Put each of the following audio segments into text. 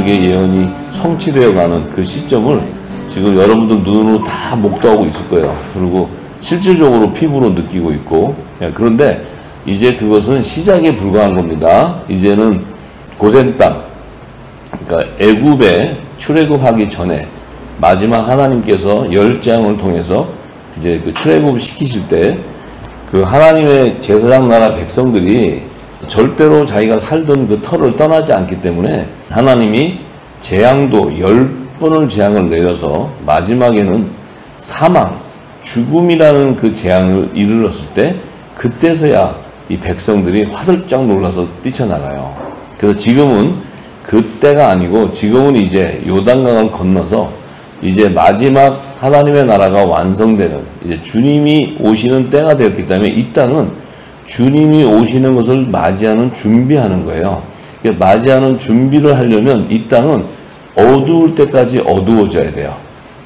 그게 예언이 성취되어가는 그 시점을 지금 여러분들 눈으로 다 목도하고 있을 거예요. 그리고 실질적으로 피부로 느끼고 있고. 그런데 이제 그것은 시작에 불과한 겁니다. 이제는 고센 땅, 그러니까 애굽에 출애굽하기 전에 마지막 하나님께서 열재앙을 통해서 이제 그 출애굽을 시키실 때 그 하나님의 제사장 나라 백성들이 절대로 자기가 살던 그 터를 떠나지 않기 때문에 하나님이 재앙도 10번을 재앙을 내려서 마지막에는 사망, 죽음이라는 그 재앙을 이르렀을 때 그때서야 이 백성들이 화들짝 놀라서 뛰쳐나가요. 그래서 지금은 그때가 아니고 지금은 이제 요단강을 건너서 이제 마지막 하나님의 나라가 완성되는 이제 주님이 오시는 때가 되었기 때문에 이 땅은 주님이 오시는 것을 맞이하는 준비하는 거예요. 맞이하는 준비를 하려면 이 땅은 어두울 때까지 어두워져야 돼요.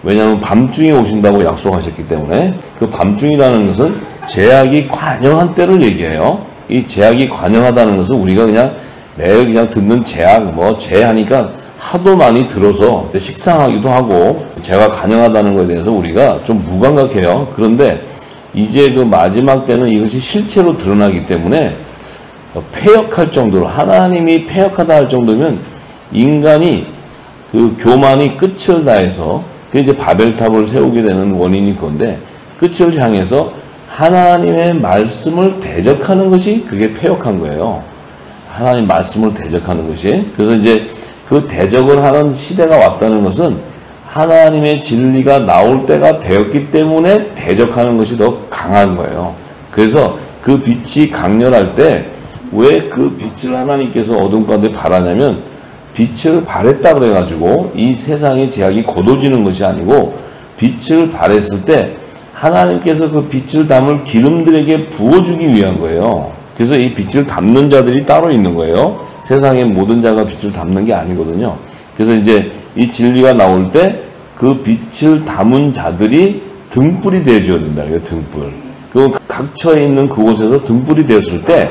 왜냐하면 밤중에 오신다고 약속하셨기 때문에 그 밤중이라는 것은 제약이 관영한 때를 얘기해요. 이 제약이 관영하다는 것은 우리가 그냥 매일 그냥 듣는 제약 제하니까 하도 많이 들어서 식상하기도 하고 제가 관영하다는 것에 대해서 우리가 좀 무감각해요. 그런데 이제 그 마지막 때는 이것이 실체로 드러나기 때문에 패역할 정도로 하나님이 패역하다 할 정도면 인간이 그 교만이 끝을 다해서 그 이제 바벨탑을 세우게 되는 원인이 그건데 끝을 향해서 하나님의 말씀을 대적하는 것이 그게 패역한 거예요. 하나님 말씀을 대적하는 것이. 그래서 이제 그 대적을 하는 시대가 왔다는 것은 하나님의 진리가 나올 때가 되었기 때문에 대적하는 것이 더 강한 거예요. 그래서 그 빛이 강렬할 때 왜 그 빛을 하나님께서 어둠 가운데 발하냐면 빛을 발했다 그래가지고 이 세상의 제약이 고도지는 것이 아니고 빛을 발했을 때 하나님께서 그 빛을 담을 기름들에게 부어주기 위한 거예요. 그래서 이 빛을 담는 자들이 따로 있는 거예요. 세상의 모든 자가 빛을 담는 게 아니거든요. 그래서 이제 이 진리가 나올 때 그 빛을 담은 자들이 등불이 되어줘야 된다. 등불. 그 각처에 있는 그곳에서 등불이 되었을 때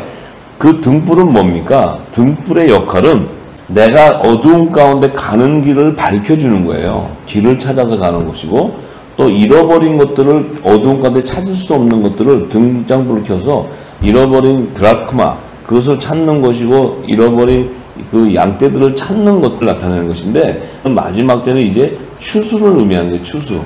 그 등불은 뭡니까? 등불의 역할은 내가 어두운 가운데 가는 길을 밝혀주는 거예요. 길을 찾아서 가는 것이고 또 잃어버린 것들을 어두운 가운데 찾을 수 없는 것들을 등장불을 켜서 잃어버린 드라크마 그것을 찾는 것이고 잃어버린 그 양떼들을 찾는 것을 나타내는 것인데 마지막 때는 이제 추수를 의미하는 거예요. 추수.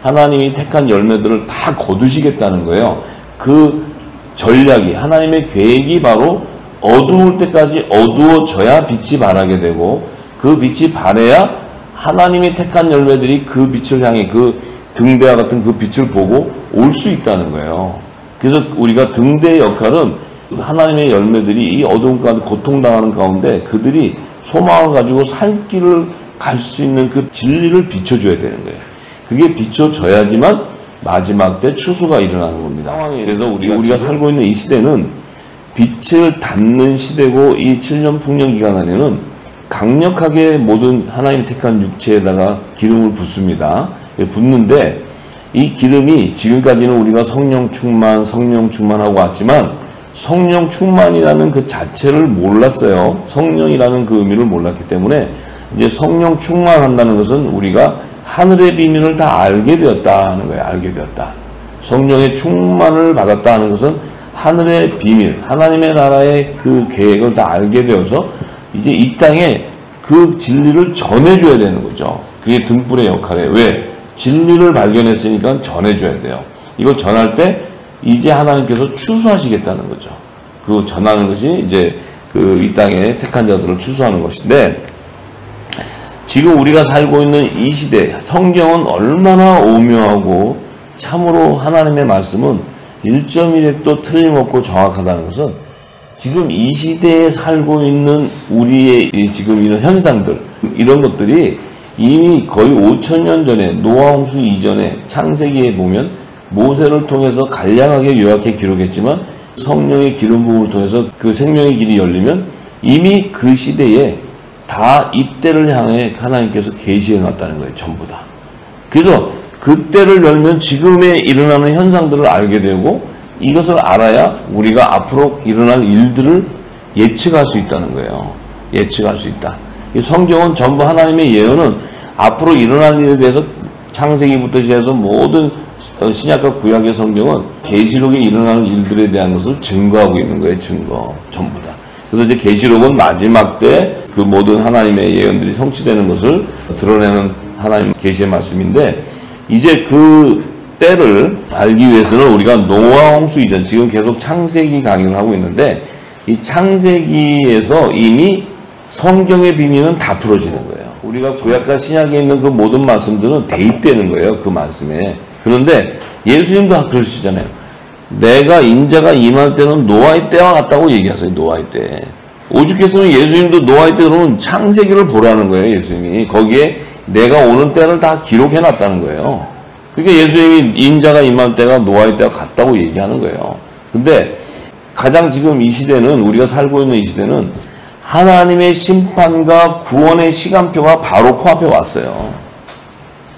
하나님이 택한 열매들을 다 거두시겠다는 거예요. 그 전략이 하나님의 계획이 바로 어두울 때까지 어두워져야 빛이 발하게 되고 그 빛이 발해야 하나님이 택한 열매들이 그 빛을 향해 그 등대와 같은 그 빛을 보고 올 수 있다는 거예요. 그래서 우리가 등대의 역할은 하나님의 열매들이 이 어두운 가운데 고통당하는 가운데 그들이 소망을 가지고 살 길을 갈 수 있는 그 진리를 비춰줘야 되는 거예요. 그게 비춰져야지만 마지막 때 추수가 일어나는 겁니다. 그래서 우리가 살고 있는 이 시대는 빛을 담는 시대고 이 7년 풍년 기간 안에는 강력하게 모든 하나님 택한 육체에다가 기름을 붓습니다. 붓는데 이 기름이 지금까지는 우리가 성령 충만하고 왔지만 성령 충만이라는 그 자체를 몰랐어요. 성령이라는 그 의미를 몰랐기 때문에 이제 성령 충만한다는 것은 우리가 하늘의 비밀을 다 알게 되었다는 거예요. 알게 되었다. 성령의 충만을 받았다는 것은 하늘의 비밀, 하나님의 나라의 그 계획을 다 알게 되어서 이제 이 땅에 그 진리를 전해줘야 되는 거죠. 그게 등불의 역할이에요. 왜? 진리를 발견했으니까 전해줘야 돼요. 이걸 전할 때 이제 하나님께서 추수하시겠다는 거죠. 그 전하는 것이 이제 그 이 땅에 택한 자들을 추수하는 것인데 지금 우리가 살고 있는 이 시대 성경은 얼마나 오묘하고 참으로 하나님의 말씀은 1.1획도 틀림없고 정확하다는 것은 지금 이 시대에 살고 있는 우리의 지금 이런 현상들 이런 것들이 이미 거의 5,000년 전에 노아 홍수 이전에 창세기에 보면 모세를 통해서 간략하게 요약해 기록했지만 성령의 기름 부음을 통해서 그 생명의 길이 열리면 이미 그 시대에 다 이때를 향해 하나님께서 계시해 놨다는 거예요. 전부 다. 그래서 그때를 열면 지금에 일어나는 현상들을 알게 되고 이것을 알아야 우리가 앞으로 일어날 일들을 예측할 수 있다는 거예요. 예측할 수 있다. 이 성경은 전부 하나님의 예언은 앞으로 일어날 일에 대해서 창세기부터 시작해서 모든 신약과 구약의 성경은 계시록에 일어나는 일들에 대한 것을 증거하고 있는 거예요. 증거 전부 다. 그래서 이제 계시록은 마지막 때 그 모든 하나님의 예언들이 성취되는 것을 드러내는 하나님 계시의 말씀인데, 이제 그 때를 알기 위해서는 우리가 노아 홍수 이전, 지금 계속 창세기 강의를 하고 있는데 이 창세기에서 이미 성경의 비밀은 다 풀어지는 거예요. 우리가 구약과 신약에 있는 그 모든 말씀들은 대입되는 거예요. 그 말씀에. 그런데 예수님도 그러시잖아요. 내가 인자가 임할 때는 노아의 때와 같다고 얘기하세요. 노아의 때. 오죽했으면 예수님도 노아의 때 그러면 창세기를 보라는 거예요. 예수님이. 거기에 내가 오는 때를 다 기록해놨다는 거예요. 그러니까 예수님이 인자가 임할 때가 노아의 때와 같다고 얘기하는 거예요. 근데 가장 지금 이 시대는, 우리가 살고 있는 이 시대는 하나님의 심판과 구원의 시간표가 바로 코앞에 왔어요.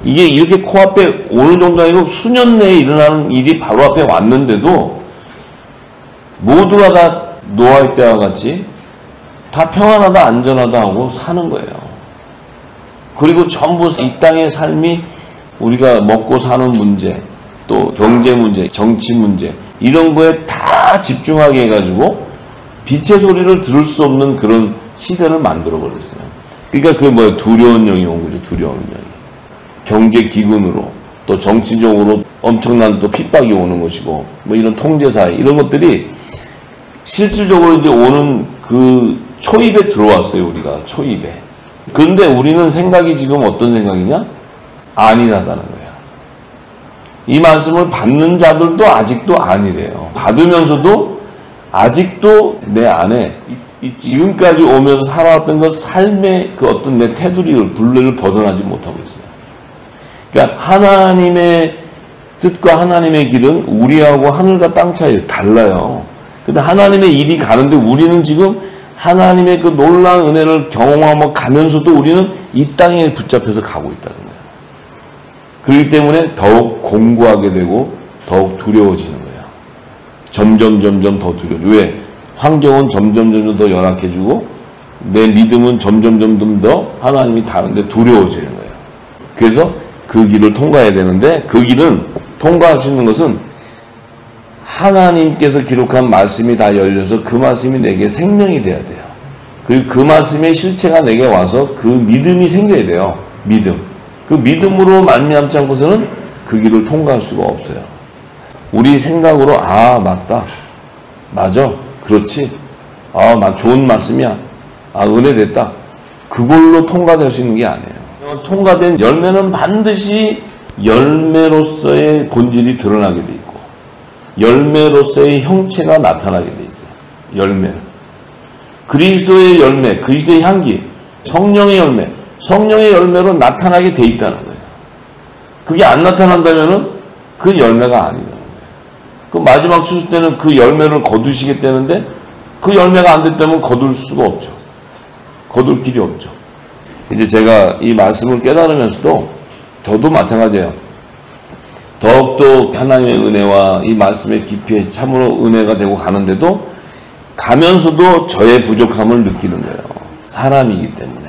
이게 이렇게 코앞에 오는 정도 아니고 수년 내에 일어나는 일이 바로 앞에 왔는데도 모두가 다 노아의 때와 같이 다 평안하다 안전하다 하고 사는 거예요. 그리고 전부 이 땅의 삶이 우리가 먹고 사는 문제, 또 경제 문제, 정치 문제 이런 거에 다 집중하게 해가지고 빛의 소리를 들을 수 없는 그런 시대를 만들어버렸어요. 그러니까 그게 뭐예요? 두려운 영이 온 거죠. 두려운 영이. 경제 기근으로, 또 정치적으로 엄청난 또 핍박이 오는 것이고, 뭐 이런 통제사회 이런 것들이 실질적으로 이제 오는 그 초입에 들어왔어요. 우리가 초입에. 그런데 우리는 생각이 지금 어떤 생각이냐? 안일하다는 거예요. 이 말씀을 받는 자들도 아직도 아니래요. 받으면서도 아직도 내 안에 이 지금까지 오면서 살아왔던 그 삶의 그 어떤 내 테두리를, 분례를 벗어나지 못하고 있어요. 그러니까 하나님의 뜻과 하나님의 길은 우리하고 하늘과 땅 차이 달라요. 근데 하나님의 일이 가는데 우리는 지금 하나님의 그 놀라운 은혜를 경험하며 가면서도 우리는 이 땅에 붙잡혀서 가고 있다는 거예요. 그렇기 때문에 더욱 공고하게 되고 더욱 두려워지는 거예요. 점점 더 두려워져. 왜? 환경은 점점 더 열악해지고 내 믿음은 점점 더 하나님이 다른데 두려워지는 거예요. 그래서 그 길을 통과해야 되는데, 그 길은 통과할 수 있는 것은 하나님께서 기록한 말씀이 다 열려서 그 말씀이 내게 생명이 돼야 돼요. 그리고 그 말씀의 실체가 내게 와서 그 믿음이 생겨야 돼요. 믿음. 그 믿음으로 말미암지 않고서는 그 길을 통과할 수가 없어요. 우리 생각으로 맞다. 맞아. 그렇지. 좋은 말씀이야. 은혜 됐다. 그걸로 통과될 수 있는 게 아니에요. 통과된 열매는 반드시 열매로서의 본질이 드러나게 돼 있고 열매로서의 형체가 나타나게 돼 있어요. 열매는. 그리스도의 열매, 그리스도의 향기, 성령의 열매, 성령의 열매로 나타나게 돼 있다는 거예요. 그게 안 나타난다면은 그 열매가 아니라는 거예요. 그 마지막 추수 때는 그 열매를 거두시겠다는데 그 열매가 안 됐다면 거둘 수가 없죠. 거둘 길이 없죠. 이제 제가 이 말씀을 깨달으면서도 저도 마찬가지예요. 더욱더 하나님의 은혜와 이 말씀의 깊이에 참으로 은혜가 되고 가는데도 가면서도 저의 부족함을 느끼는 거예요. 사람이기 때문에.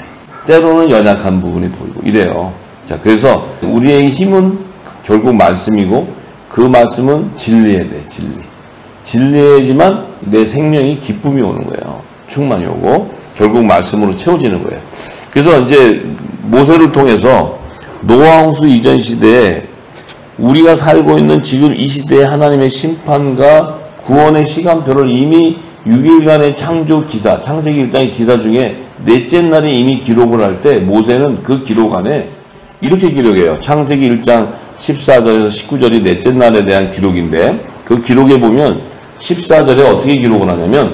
때로는 연약한 부분이 보이고 이래요. 자, 그래서 우리의 힘은 결국 말씀이고 그 말씀은 진리해야 돼. 진리해야지만 내 생명이 기쁨이 오는 거예요. 충만이 오고 결국 말씀으로 채워지는 거예요. 그래서 이제 모세를 통해서 노아 홍수 이전 시대에 우리가 살고 있는 지금 이 시대의 하나님의 심판과 구원의 시간표를 이미 6일간의 창조 기사, 창세기 1장의 기사 중에 넷째 날에 이미 기록을 할 때 모세는 그 기록 안에 이렇게 기록해요. 창세기 1장 14절에서 19절이 넷째 날에 대한 기록인데 그 기록에 보면 14절에 어떻게 기록을 하냐면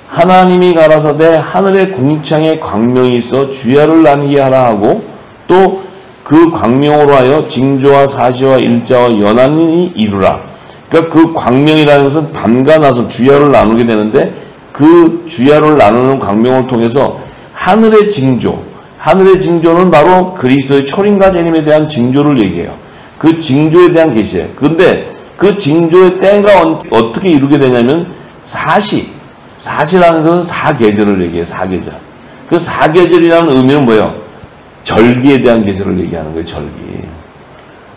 하나님이 가라사대 하늘의 궁창에 광명이 있어 주야를 나뉘게 하라 하고 또 그 광명으로 하여 징조와 사시와 일자와 연한이 이루라. 그러니까 그 광명이라는 것은 밤과 낮을 주야를 나누게 되는데 그 주야를 나누는 광명을 통해서 하늘의 징조, 하늘의 징조는 바로 그리스도의 초림과 재림에 대한 징조를 얘기해요. 그 징조에 대한 계시예요. 그런데 그 징조의 때가 어떻게 이루게 되냐면 사시라는 것은 사계절을 얘기해요. 사계절. 그 사계절이라는 의미는 뭐예요? 절기에 대한 계절을 얘기하는 거예요. 절기.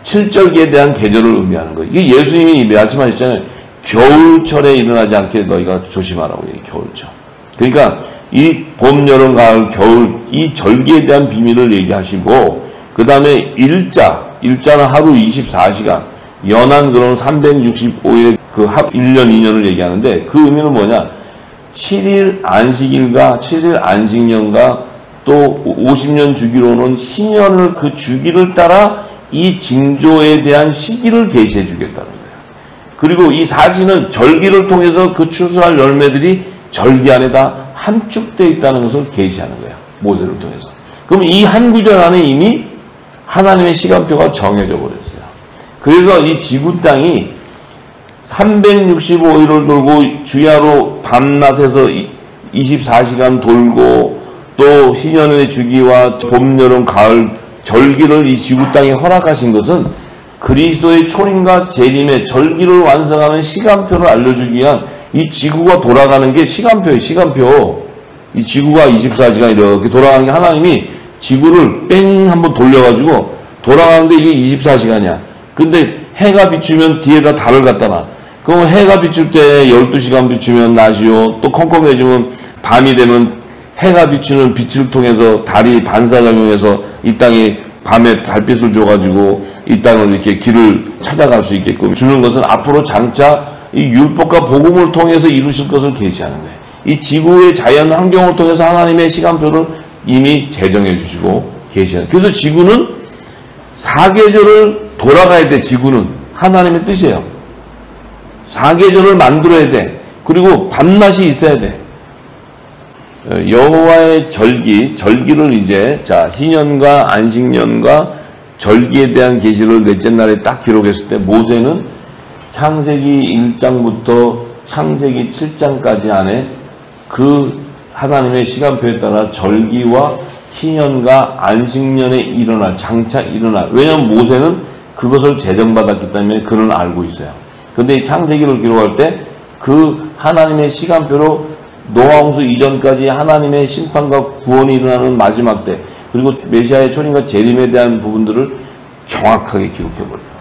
칠절기에 대한 계절을 의미하는 거예요. 이게 예수님이 말씀하셨잖아요. 겨울철에 일어나지 않게 너희가 조심하라고 얘기해요. 겨울철. 그러니까 이 봄, 여름, 가을, 겨울 이 절기에 대한 비밀을 얘기하시고 그 다음에 일자는 하루 24시간 연한 그런 365일 그 1년 2년을 얘기하는데 그 의미는 뭐냐? 7일 안식일과 7일 안식년과 또 50년 주기로는 신년을 그 주기를 따라 이 징조에 대한 시기를 계시해 주겠다는 거예요. 그리고 이 사시는 절기를 통해서 그 추수할 열매들이 절기 안에 다 함축되어 있다는 것을 계시하는 거예요. 모세를 통해서. 그럼 이 한 구절 안에 이미 하나님의 시간표가 정해져 버렸어요. 그래서 이 지구 땅이 365일을 돌고 주야로 밤낮에서 24시간 돌고 또 신년의 주기와 봄, 여름, 가을 절기를 이 지구 땅에 허락하신 것은 그리스도의 초림과 재림의 절기를 완성하는 시간표를 알려주기 위한 이 지구가 돌아가는 게 시간표예요. 시간표. 이 지구가 24시간 이렇게 돌아가는 게 하나님이 지구를 뺑 한번 돌려가지고 돌아가는데 이게 24시간이야. 근데 해가 비추면 뒤에다 달을 갖다 놔. 그럼 해가 비출 때 12시간 비추면 낮이요. 또 컴컴해지면 밤이 되면 해가 비추는 빛을 통해서 달이 반사작용해서 이 땅에 밤에 달빛을 줘가지고 이 땅을 이렇게 길을 찾아갈 수 있게끔 주는 것은 앞으로 장차 이 율법과 복음을 통해서 이루실 것을 계시하는 거예요. 이 지구의 자연 환경을 통해서 하나님의 시간표를 이미 제정해 주시고 계시하는 거예요. 그래서 지구는 사계절을 돌아가야 돼. 지구는 하나님의 뜻이에요. 사계절을 만들어야 돼. 그리고 밤낮이 있어야 돼. 여호와의 절기를 이제 희년과 안식년과 절기에 대한 계시를 넷째 날에 딱 기록했을 때 모세는 창세기 1장부터 창세기 7장까지 안에 그 하나님의 시간표에 따라 절기와 희년과 안식년에 장차 일어날 왜냐하면 모세는 그것을 제정받았기 때문에 그는 알고 있어요. 근데 이 창세기를 기록할 때 그 하나님의 시간표로 노아홍수 이전까지 하나님의 심판과 구원이 일어나는 마지막 때 그리고 메시아의 초림과 재림에 대한 부분들을 정확하게 기록해버려요.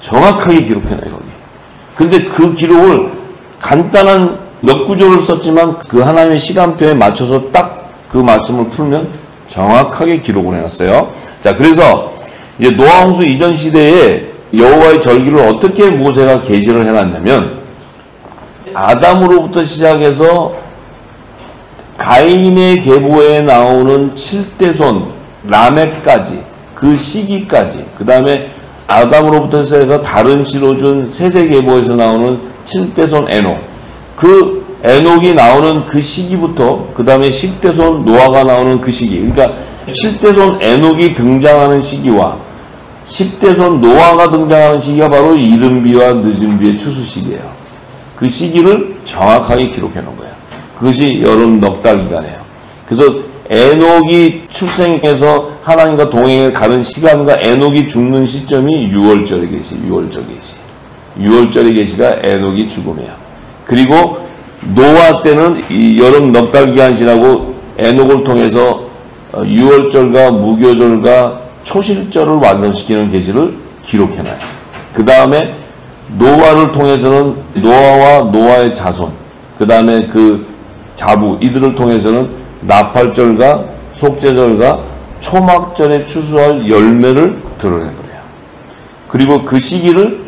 정확하게 기록해놔요. 거기. 근데 그 기록을 간단한 몇 구절을 썼지만 그 하나님의 시간표에 맞춰서 딱 그 말씀을 풀면 정확하게 기록을 해놨어요. 자, 그래서 이제 노아홍수 이전 시대에 여호와의 절기를 어떻게 모세가 계시를 해놨냐면 아담으로부터 시작해서 가인의 계보에 나오는 7대손 라멕까지 그 시기까지 그 다음에 아담으로부터 시작해서 다른 시로 준 셋의 계보에서 나오는 7대손 에녹 그 에녹이 나오는 그 시기부터 그 다음에 10대손 노아가 나오는 그 시기 그러니까 7대손 에녹이 등장하는 시기와 10대손 노아가 등장하는 시기가 바로 이른 비와 늦은 비의 추수 시기예요. 그 시기를 정확하게 기록해 놓은 거예요. 그것이 여름 넉 달 기간이에요. 그래서 에녹이 출생해서 하나님과 동행해 가는 시간과 에녹이 죽는 시점이 6월절의 계시, 6월절 계시. 6월절의 계시가 에녹이 죽음이에요. 그리고 노아 때는 이 여름 넉 달 기간이라고 에녹을 통해서 6월절과 무교절과 초실절을 완성시키는 계시를 기록해놔요. 그 다음에 노아를 통해서는 노아와 노아의 자손, 그 다음에 그 자부 이들을 통해서는 나팔절과 속죄절과 초막절에 추수할 열매를 드러내버려요. 그리고 그 시기를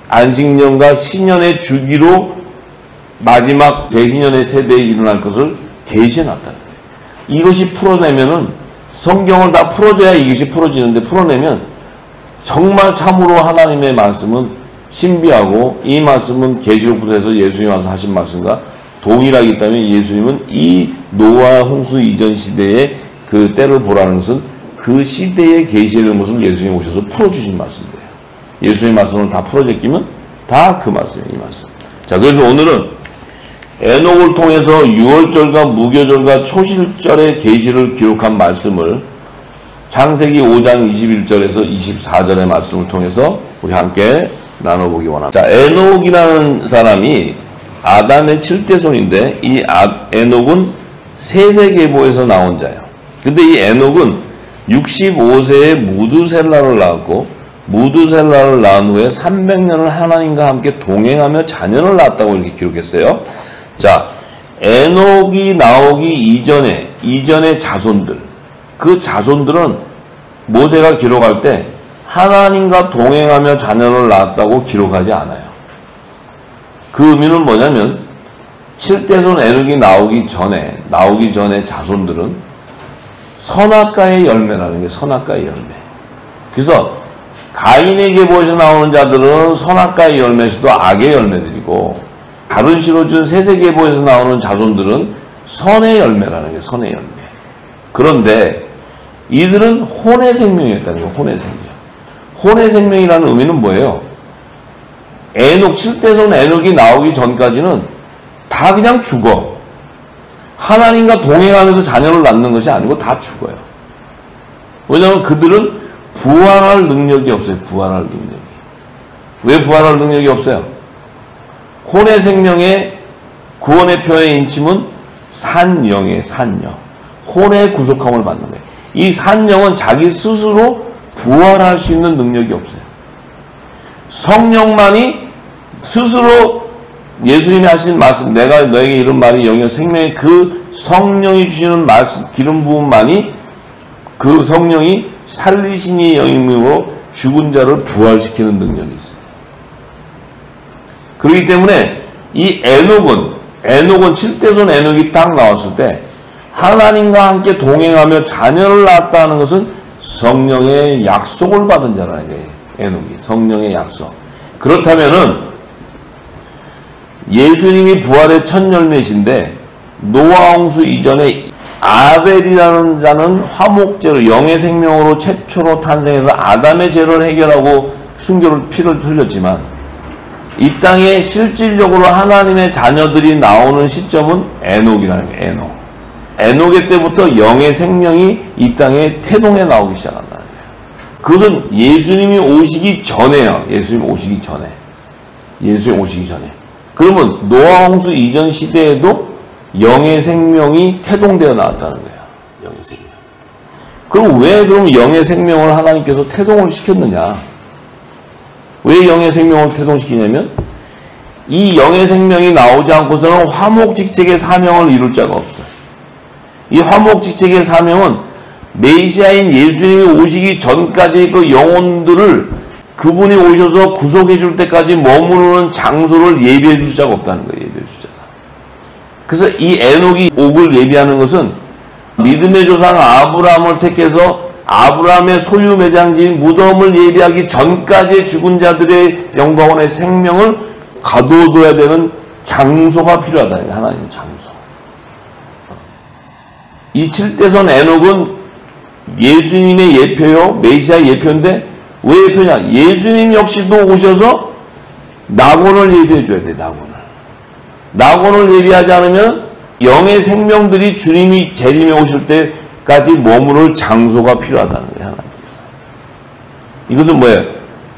안식년과 신년의 주기로 마지막 대희년의 세대에 일어날 것을 계시해놨다는 거예요. 이것이 풀어내면은 성경을 다 풀어줘야 이것이 풀어지는데 풀어내면 정말 참으로 하나님의 말씀은 신비하고 이 말씀은 계시록부터 해서 예수님이 와서 하신 말씀과 동일하기 때문에 예수님은 이 노아 홍수 이전 시대의 그 때를 보라는 것은 그 시대의 계시의 것을 예수님이 오셔서 풀어주신 말씀이에요. 예수님의 말씀을 다 풀어제끼면 다 그 말씀이에요. 이 말씀. 자, 그래서 오늘은 에녹을 통해서 6월절과 무교절과 초실절의 계시를 기록한 말씀을 창세기 5장 21절에서 24절의 말씀을 통해서 우리 함께 나눠보기 원합니다. 자, 에녹이라는 사람이 아담의 7대손인데 이 에녹은 세세계보에서 나온 자예요. 근데 이 에녹은 65세에 무두셀라를 낳았고 무두셀라를 낳은 후에 300년을 하나님과 함께 동행하며 자녀를 낳았다고 이렇게 기록했어요. 자, 에녹이 나오기 이전의 자손들, 그 자손들은 모세가 기록할 때 하나님과 동행하며 자녀를 낳았다고 기록하지 않아요. 그 의미는 뭐냐면 7대손 에녹이 나오기 전에 자손들은 선악과의 열매라는 게 선악과의 열매. 그래서 가인의 계보에서 나오는 자들은 선악과의 열매수도 악의 열매들이고, 다른 시로 준 세세계보에서 나오는 자손들은 선의 열매라는 게 선의 열매. 그런데 이들은 혼의 생명이었다는 거예요. 혼의 생명. 혼의 생명이라는 의미는 뭐예요? 에녹, 7대손 에녹이 나오기 전까지는 다 그냥 죽어. 하나님과 동행하면서 자녀를 낳는 것이 아니고 다 죽어요. 왜냐하면 그들은 부활할 능력이 없어요. 부활할 능력이. 왜 부활할 능력이 없어요? 혼의 생명의 구원의 표의 인침은 산영이에요. 산영. 혼의 구속함을 받는 거예요. 이 산영은 자기 스스로 부활할 수 있는 능력이 없어요. 성령만이 스스로 예수님이 하신 말씀, 내가 너에게 이런 말이 영이요 생명의 그 성령이 주시는 말씀, 기름 부음만이 그 성령이 살리시니 영임으로 죽은 자를 부활시키는 능력이 있어요. 그렇기 때문에 이 에녹은 7대손 에녹이 딱 나왔을 때 하나님과 함께 동행하며 자녀를 낳았다는 것은 성령의 약속을 받은 자라는 거예요. 에녹이 성령의 약속. 그렇다면은 예수님이 부활의 첫 열매신데 노아 홍수 이전에 아벨이라는 자는 화목제로 영의 생명으로 최초로 탄생해서 아담의 죄를 해결하고 순교를 피를 흘렸지만 이 땅에 실질적으로 하나님의 자녀들이 나오는 시점은 에녹이라는 거예요. 에녹의 때부터 영의 생명이 이 땅에 태동해 나오기 시작한다는 거예요. 그것은 예수님이 오시기 전에요. 예수님 오시기 전에. 그러면 노아 홍수 이전 시대에도 영의 생명이 태동되어 나왔다는 거예요. 영의 생명. 그럼 왜 그럼 영의 생명을 하나님께서 태동을 시켰느냐? 왜 영의 생명을 태동시키냐면 이 영의 생명이 나오지 않고서는 화목직책의 사명을 이룰 자가 없어요. 이 화목직책의 사명은 메시아인 예수님이 오시기 전까지 그 영혼들을 그분이 오셔서 구속해 줄 때까지 머무르는 장소를 예비해 줄 자가 없다는 거예요. 예비해 줄 자가. 그래서 이 에녹이 옥을 예비하는 것은 믿음의 조상 아브라함을 택해서 아브라함의 소유 매장지인 무덤을 예비하기 전까지의 죽은 자들의 영광원의 생명을 가둬둬야 되는 장소가 필요하다는 거예요. 하나님의 장소. 이 7대손 에녹은 예수님의 예표요, 메시아의 예표인데 왜 예표냐? 예수님 역시도 오셔서 낙원을 예비해 줘야 돼. 낙원을 예비하지 않으면 영의 생명들이 주님이 재림에 오실 때까지 머무를 장소가 필요하다는 거예요. 하나님께서. 이것은 뭐예요?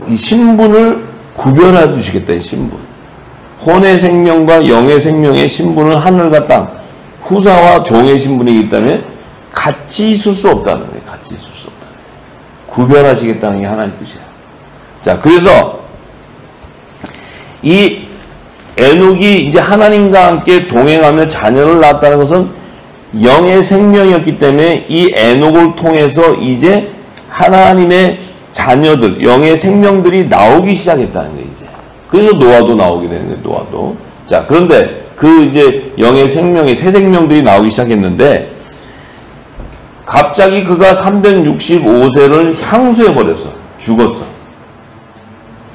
이 신분을 구별해 주시겠다. 이 신분. 혼의 생명과 영의 생명의 신분을 하늘과 땅, 후사와 종의 신분이기 때문에 같이 있을 수 없다는 거예요. 같이 있을 수 없다는 거예요. 구별하시겠다는 게 하나님 뜻이에요. 자, 그래서 이 에녹이 이제 하나님과 함께 동행하며 자녀를 낳았다는 것은 영의 생명이었기 때문에 이 에녹을 통해서 이제 하나님의 자녀들, 영의 생명들이 나오기 시작했다는 거예요, 이제. 그래서 노아도 나오게 되는 거예요, 노아도. 자, 그런데 그 이제 영의 생명의 새 생명들이 나오기 시작했는데 갑자기 그가 365세를 향수해버렸어. 죽었어.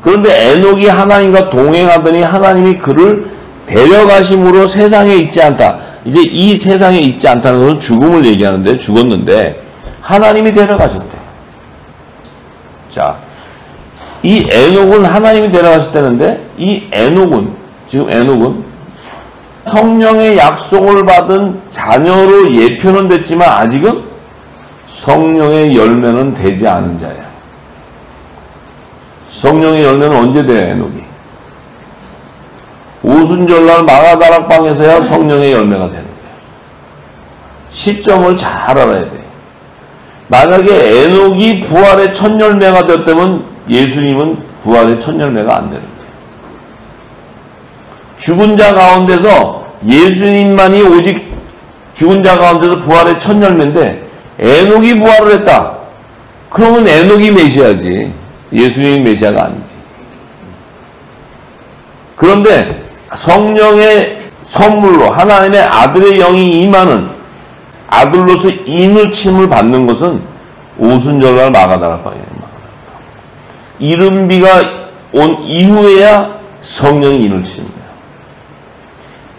그런데 에녹이 하나님과 동행하더니 하나님이 그를 데려가심으로 세상에 있지 않다. 이제 이 세상에 있지 않다는 것은 죽음을 얘기하는데 죽었는데 하나님이 데려가셨대. 자, 이 에녹은 하나님이 데려가셨다는데 이 에녹은 지금 에녹은 성령의 약속을 받은 자녀로 예표는 됐지만 아직은 성령의 열매는 되지 않은 자예요. 성령의 열매는 언제 돼요, 에녹이? 오순절날 마가다락방에서야 성령의 열매가 되는 거예요. 시점을 잘 알아야 돼. 만약에 에녹이 부활의 첫 열매가 되었다면 예수님은 부활의 첫 열매가 안 되는 거예요. 죽은 자 가운데서 예수님만이 오직 죽은 자 가운데서 부활의 첫 열매인데 에녹이 부활을 했다. 그러면 에녹이 메시아지. 예수님이 메시아가 아니지. 그런데 성령의 선물로 하나님의 아들의 영이 임하는 아들로서 인을 침을 받는 것은 오순절날 마가다락방이에요. 이른비가 온 이후에야 성령이 인을 치는 거예요.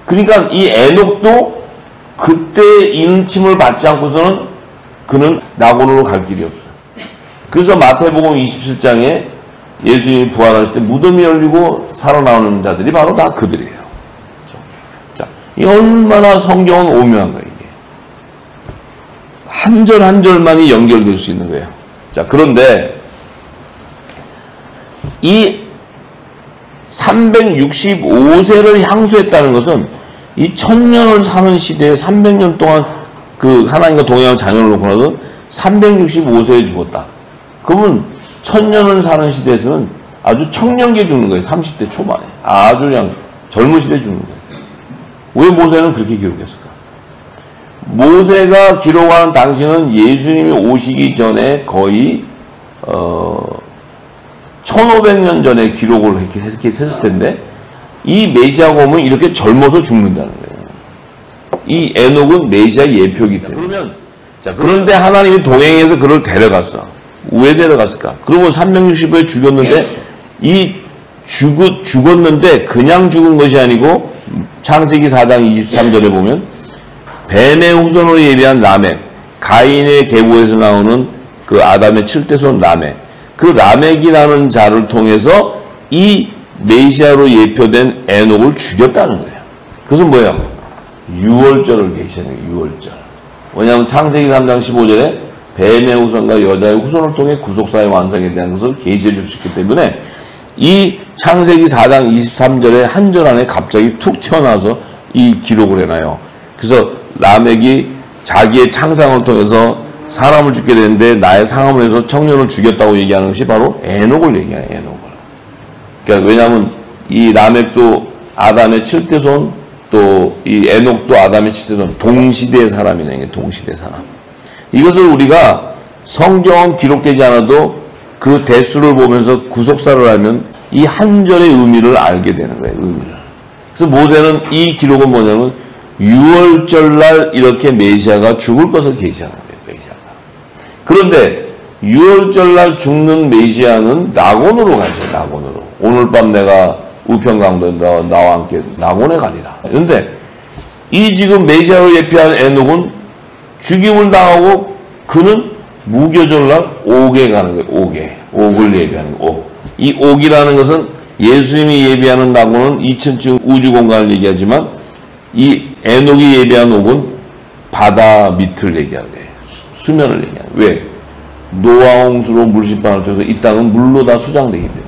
그러니까 이 에녹도 그때 인침을 받지 않고서는 그는 낙원으로 갈 길이 없어요. 그래서 마태복음 27장에 예수님이 부활하실 때 무덤이 열리고 살아나오는 자들이 바로 다 그들이에요. 자, 이 얼마나 성경은 오묘한 거예요. 이게 한 절 한 절만이 연결될 수 있는 거예요. 자, 그런데 이 365세를 향수했다는 것은 이 1000년을 사는 시대에 300년 동안 그 하나님과 동행한 자녀를 놓고 나서 365세에 죽었다. 그러면 1000년을 사는 시대에서는 아주 청년기에 죽는 거예요. 30대 초반에. 아주 그냥 젊은 시대에 죽는 거예요. 왜 모세는 그렇게 기록했을까? 모세가 기록하는 당시는 예수님이 오시기 전에 거의 1500년 전에 기록을 했을 텐데 이 메시아가 오면 이렇게 젊어서 죽는다는 거예요. 이 에녹은 메시아 예표이기 때문에. 그런데 하나님이 동행해서 그를 데려갔어. 왜 데려갔을까? 그러면 360에 죽였는데 이 죽었는데 그냥 죽은 것이 아니고 창세기 4장 23절에 보면 뱀의 후손으로 예비한 라멕, 가인의 계보에서 나오는 그 아담의 7대손 라멕, 그 라멕이라는 자를 통해서 이 메시아로 예표된 에녹을 죽였다는 거예요. 그것은 뭐예요? 유월절을 계시는 거예요. 유월절. 왜냐하면 창세기 3장 15절에 뱀의 후손과 여자의 후손을 통해 구속사의 완성에 대한 것을 계시해 줄 수 있기 때문에 이 창세기 4장 23절의 한 절 안에 갑자기 툭 튀어나와서 이 기록을 해놔요. 그래서 라멕이 자기의 창상을 통해서 사람을 죽게 되는데 나의 상함을 해서 청년을 죽였다고 얘기하는 것이 바로 에녹을 얘기해요. 에녹을. 그러니까 왜냐하면 이 라멕도 아담의 7대손 또 이 에녹도 아담의 7대손 동시대의 사람이네. 이게 동시대 사람. 이것을 우리가 성경은 기록되지 않아도 그 대수를 보면서 구속사를 알면 이 한 절의 의미를 알게 되는 거예요. 의미를. 그래서 모세는 이 기록은 뭐냐면 6월절날 이렇게 메시아가 죽을 것을 계시하는 거예요. 메시아가. 그런데 6월절날 죽는 메시아는 낙원으로 가죠. 낙원으로. 오늘 밤 내가 우편강도에 나와 함께 낙원에 가리라. 그런데 이 지금 메시아로 예표한 에녹은 죽임을 당하고 그는 무교절날 옥에 가는 거예요. 옥에. 옥을 예비하는 거예요. 옥. 이 옥이라는 것은 예수님이 예비하는 낙원은 2000층 우주공간을 얘기하지만 이 에녹이 예비한 옥은 바다 밑을 얘기하는 거예요. 수면을 얘기하는 거예요. 왜? 노아 홍수로 물심판을 통해서 이 땅은 물로 다 수장되기 때문에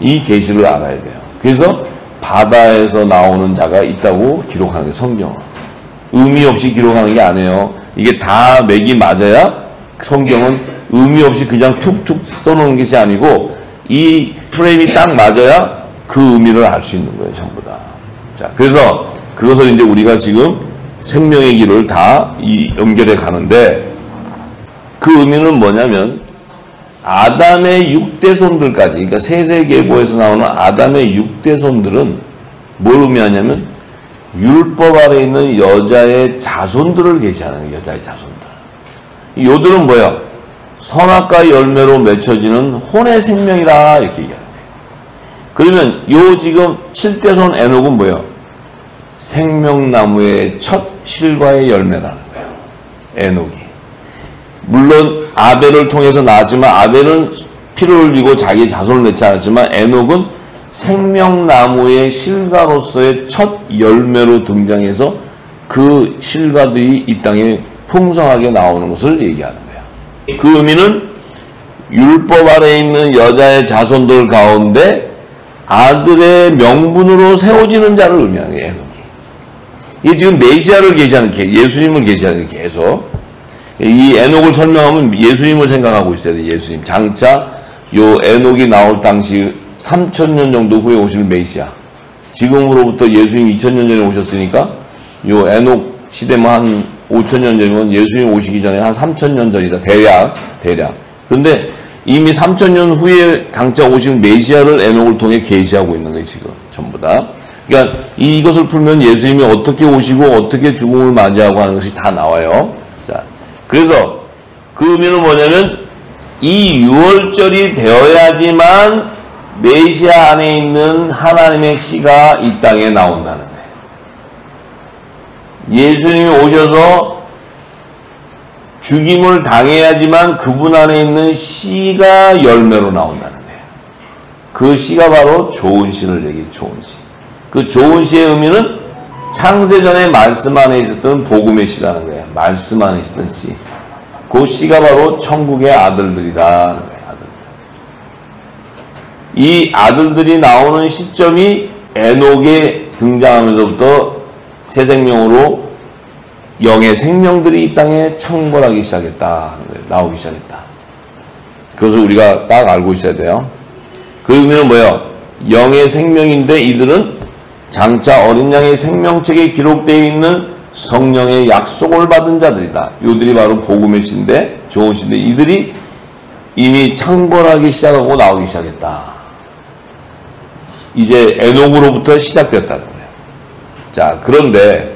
이 계시를 알아야 돼요. 그래서 바다에서 나오는 자가 있다고 기록하는 게 성경은. 의미 없이 기록하는 게 아니에요. 이게 다 맥이 맞아야 성경은 의미 없이 그냥 툭툭 써놓은 것이 아니고 이 프레임이 딱 맞아야 그 의미를 알 수 있는 거예요. 전부 다. 자, 그래서 그것을 이제 우리가 지금 생명의 길을 다 연결해 가는데 그 의미는 뭐냐면 아담의 6대손들까지 그러니까 세세계보에서 나오는 아담의 6대손들은 뭘 의미하냐면 율법 아래 있는 여자의 자손들을 계시하는 거예요. 여자의 자손들. 요들은 뭐야? 선악과 열매로 맺혀지는 혼의 생명이라 이렇게 얘기하는 거예요. 그러면 요 지금 7대손 에녹은 뭐예요? 생명나무의 첫 실과의 열매라는 거예요. 에녹이. 물론 아벨을 통해서 나왔지만 아벨은 피를 흘리고 자기 자손을 낳지 않았지만 에녹은 생명나무의 실과로서의 첫 열매로 등장해서 그 실과들이 이 땅에 풍성하게 나오는 것을 얘기하는 거예요. 그 의미는 율법 아래 있는 여자의 자손들 가운데 아들의 명분으로 세워지는 자를 의미하는 거예요. 에녹이. 이게 지금 메시아를 계시하는, 예수님을 계시하는 게 계속. 이 에녹을 설명하면 예수님을 생각하고 있어야 돼, 예수님. 장차 요 에녹이 나올 당시 3000년 정도 후에 오실 메시아. 지금으로부터 예수님 2000년 전에 오셨으니까 요 에녹 시대만 한 5000년 전이면 예수님 오시기 전에 한 3000년 전이다. 대략. 그런데 이미 3000년 후에 장차 오신 메시아를 에녹을 통해 계시하고 있는 거예요, 지금. 전부 다. 그러니까 이것을 풀면 예수님이 어떻게 오시고 어떻게 죽음을 맞이하고 하는 것이 다 나와요. 자, 그래서 그 의미는 뭐냐면 이 6월절이 되어야지만 메시아 안에 있는 하나님의 씨가 이 땅에 나온다는 거예요. 예수님이 오셔서 죽임을 당해야지만 그분 안에 있는 씨가 열매로 나온다는 거예요. 그 씨가 바로 좋은 씨를 얘기해요. 좋은 씨. 그 좋은 씨의 의미는 창세전에 말씀 안에 있었던 복음의 씨라는 거예요. 말씀 안에 있었던 씨. 그 씨가 바로 천국의 아들들이다. 이 아들들이 나오는 시점이 에녹에 등장하면서부터 새 생명으로 영의 생명들이 이 땅에 창궐하기 시작했다. 나오기 시작했다. 그것을 우리가 딱 알고 있어야 돼요. 그 의미는 뭐예요? 영의 생명인데 이들은 장차 어린 양의 생명책에 기록되어 있는 성령의 약속을 받은 자들이다. 이들이 바로 복음의 씨인데, 좋은 씨인데, 이들이 이미 창궐하기 시작하고 나오기 시작했다. 이제 에녹으로부터 시작됐다는 거예요. 자, 그런데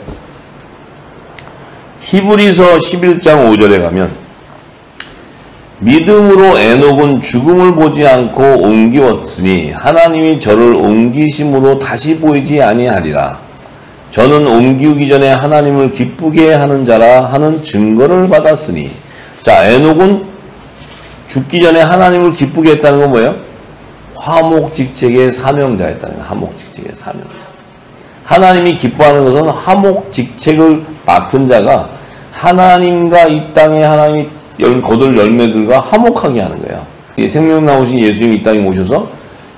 히브리서 11장 5절에 가면 믿음으로 에녹은 죽음을 보지 않고 옮기었으니 하나님이 저를 옮기심으로 다시 보이지 아니하리라. 저는 옮기기 전에 하나님을 기쁘게 하는 자라 하는 증거를 받았으니. 자, 에녹은 죽기 전에 하나님을 기쁘게 했다는 건 뭐예요? 화목직책의 사명자였다는 거예요. 화목직책의 사명자. 하나님이 기뻐하는 것은 화목직책을 맡은 자가 하나님과 이 땅에 하나님이 거둘 열매들과 화목하게 하는 거예요. 생명나무신 예수님이 이 땅에 오셔서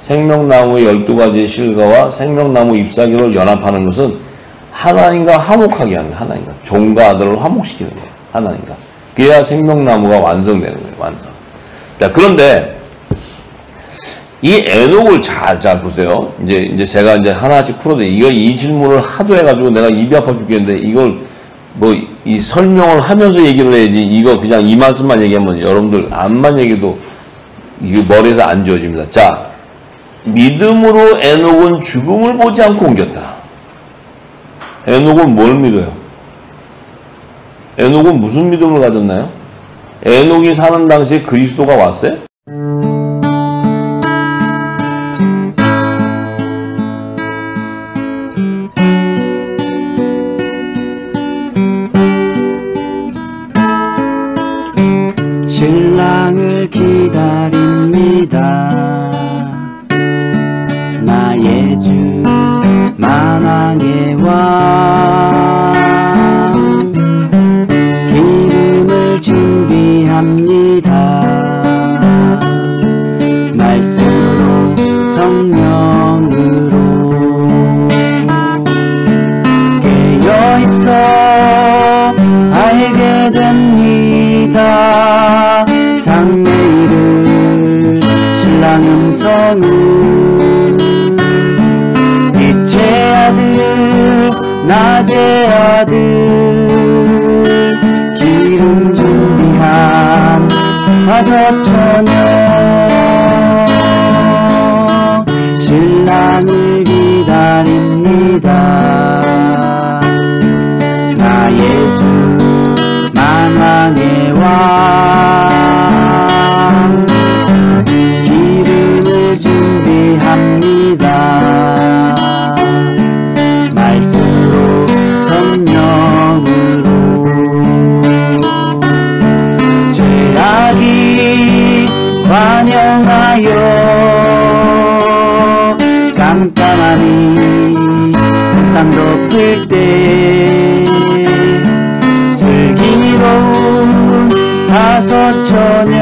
생명나무의 12가지의 실과와 생명나무 잎사귀를 연합하는 것은 하나님과 화목하게 하는 거예요. 하나님과. 종과 아들을 화목시키는 거예요. 하나님과. 그래야 생명나무가 완성되는 거예요. 완성. 자, 그런데 이 에녹을 잘 보세요. 이제 제가 이제 하나씩 풀어도 이 질문을 하도 해가지고 내가 입이 아파 죽겠는데 이걸 이 설명을 하면서 얘기를 해야지 이거 그냥 이 말씀만 얘기하면 여러분들 암만 얘기해도 이게 머리에서 안 지워집니다. 자, 믿음으로 에녹은 죽음을 보지 않고 옮겼다. 에녹은 뭘 믿어요? 에녹은 무슨 믿음을 가졌나요? 에녹이 사는 당시에 그리스도가 왔어요? 신랑을 기다립니다. 나의 주 만왕의 왕 기름을 준비합니다. 말씀으로 성령으로 깨어있어 알게 됩니다. 장래일을 신랑 음성은 빛의 아들 낮의 아들 기름 준비한 5 처녀 신랑을 기다립니다. 나의 주 만왕의 왕 기름을 준비합니다. 말씀으로 성령으로 죄악이 관영하여 깜깜하니 땅 덮을 때 슬기로운 5 처녀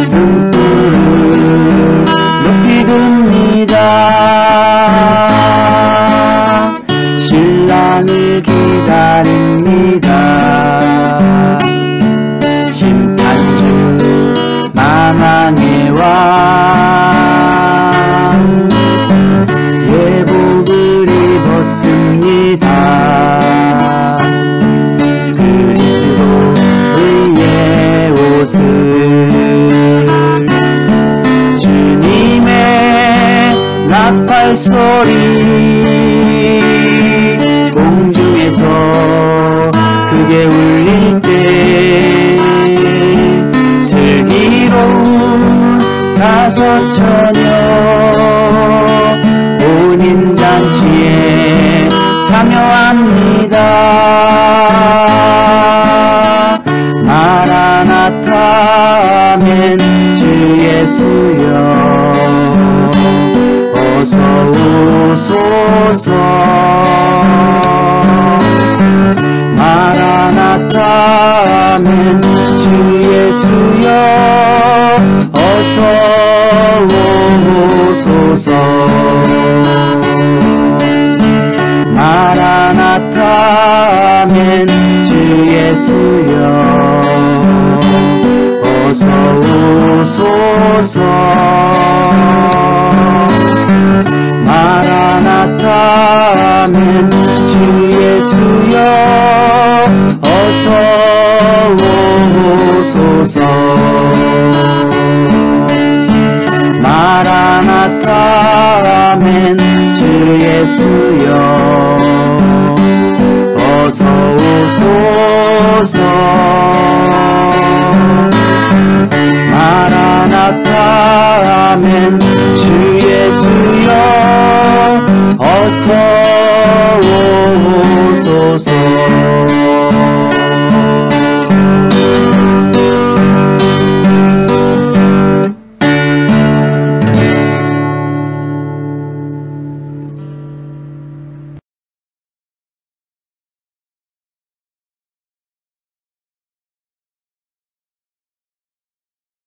등불을 높이 듭니다. 말소리 공중에서 크게 울릴 때 슬기로운 다섯 처녀 혼인잔치에 참여합니다. 마라나타 아멘 주 예수여 어서 오소서. 마라나타 아멘 주 예수여 어서 오소서. 마라나타 아멘 주 예수여 어서 오소서.